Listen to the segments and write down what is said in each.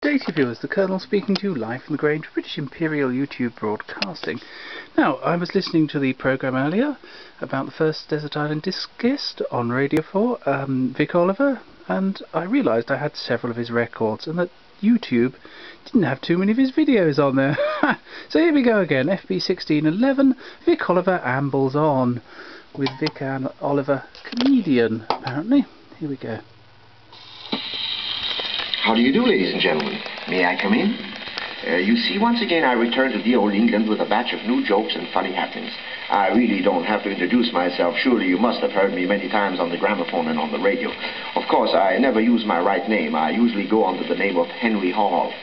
day to you viewers, the Colonel speaking to you live from the Grange, British Imperial YouTube Broadcasting. Now, I was listening to the programme earlier about the first Desert Island discist on Radio 4, Vic Oliver, and I realised I had several of his records and that YouTube didn't have too many of his videos on there. So here we go again, FB 1611, Vic Oliver Ambles On, with Vic Oliver, comedian apparently. Here we go. How do you do, ladies and gentlemen? May I come in? You see, once again I return to dear old England with a batch of new jokes and funny happenings. I really don't have to introduce myself. Surely you must have heard me many times on the gramophone and on the radio. Of course, I never use my right name. I usually go under the name of Henry Hall.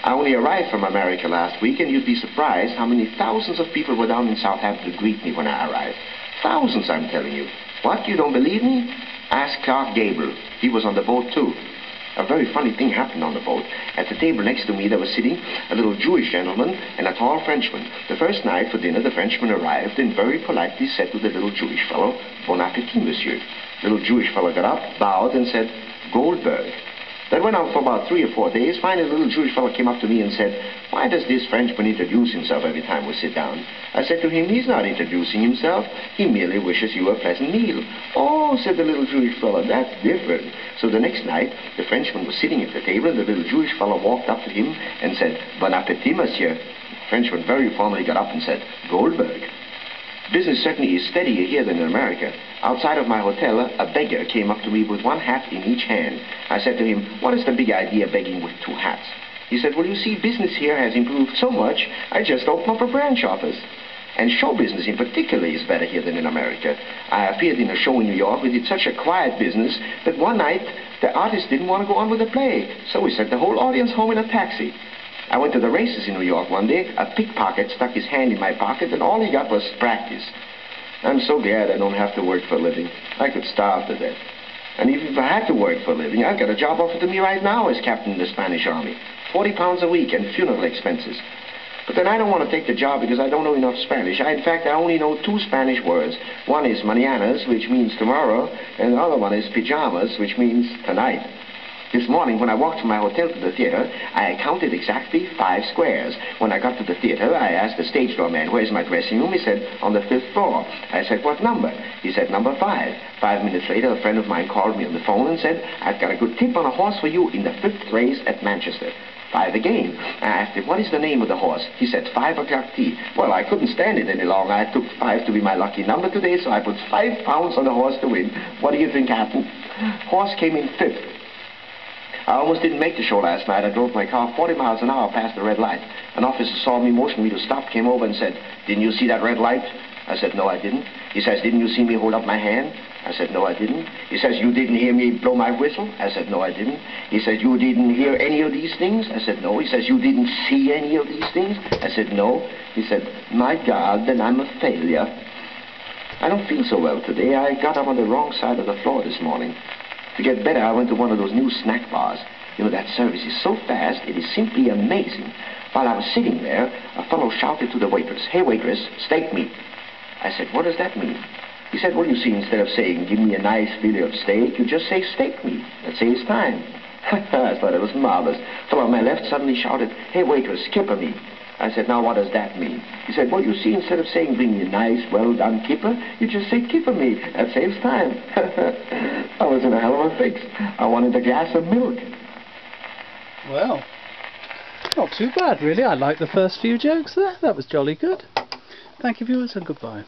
I only arrived from America last week, and you'd be surprised how many thousands of people were down in Southampton to greet me when I arrived. Thousands, I'm telling you. What, you don't believe me? Ask Clark Gable. He was on the boat too. A very funny thing happened on the boat. At the table next to me there was sitting a little Jewish gentleman and a tall Frenchman. The first night for dinner the Frenchman arrived and very politely said to the little Jewish fellow, "Bon appétit, monsieur." The little Jewish fellow got up, bowed and said, "Goldberg." That went on for about 3 or 4 days. Finally, the little Jewish fellow came up to me and said, "Why does this Frenchman introduce himself every time we sit down?" I said to him, "He's not introducing himself. He merely wishes you a pleasant meal." "Oh," said the little Jewish fellow, "that's different." So the next night, the Frenchman was sitting at the table, and the little Jewish fellow walked up to him and said, "Bon appétit, monsieur." The Frenchman very formally got up and said, "Goldberg." Business certainly is steadier here than in America. Outside of my hotel, a beggar came up to me with one hat in each hand. I said to him, "What is the big idea begging with 2 hats?" He said, "Well, you see, business here has improved so much, I just opened up a branch office. And show business in particular is better here than in America. I appeared in a show in New York. We did such a quiet business that one night the artist didn't want to go on with the play. So we sent the whole audience home in a taxi. I went to the races in New York one day. A pickpocket stuck his hand in my pocket, and all he got was practice. I'm so glad I don't have to work for a living. I could starve to death. And even if I had to work for a living, I've got a job offered to me right now as captain in the Spanish Army. 40 pounds a week and funeral expenses. But then I don't want to take the job because I don't know enough Spanish. In fact, I only know 2 Spanish words. One is mañanas, which means tomorrow, and the other one is pajamas, which means tonight. This morning, when I walked from my hotel to the theater, I counted exactly 5 squares. When I got to the theater, I asked the stage door man, "Where's my dressing room?" He said, "On the 5th floor." I said, "What number?" He said, "Number 5. 5 minutes later, a friend of mine called me on the phone and said, "I've got a good tip on a horse for you in the 5th race at Manchester." 5 again. I asked him, "What is the name of the horse?" He said, 5 o'clock tea. Well, I couldn't stand it any longer. I took 5 to be my lucky number today, so I put 5 pounds on the horse to win. What do you think happened? Horse came in 5th. I almost didn't make the show last night. I drove my car 40 miles an hour past the red light. An officer saw me, motioned me to stop, came over and said, "Didn't you see that red light?" I said, "No, I didn't." He says, "Didn't you see me hold up my hand?" I said, "No, I didn't." He says, "You didn't hear me blow my whistle?" I said, "No, I didn't." He says, "You didn't hear any of these things?" I said, "No." He says, "You didn't see any of these things?" I said, "No." He said, "My God, then I'm a failure." I don't feel so well today. I got up on the wrong side of the floor this morning. To get better, I went to one of those new snack bars. You know, that service is so fast, it is simply amazing. While I was sitting there, a fellow shouted to the waitress, "Hey, waitress, steak meat." I said, "What does that mean?" He said, "Well, you see, instead of saying, 'Give me a nice fillet of steak,' you just say, 'steak meat.' That saves time." I thought it was marvelous. The fellow on my left suddenly shouted, "Hey, waitress, kipper me." I said, "Now, what does that mean?" He said, "Well, you see, instead of saying, 'Bring me a nice, well-done kipper,' you just say, 'kipper me.' That saves time." I was in a hell of a fix. I wanted a glass of milk. Well, not too bad really. I liked the first few jokes there. That was jolly good. Thank you viewers and goodbye.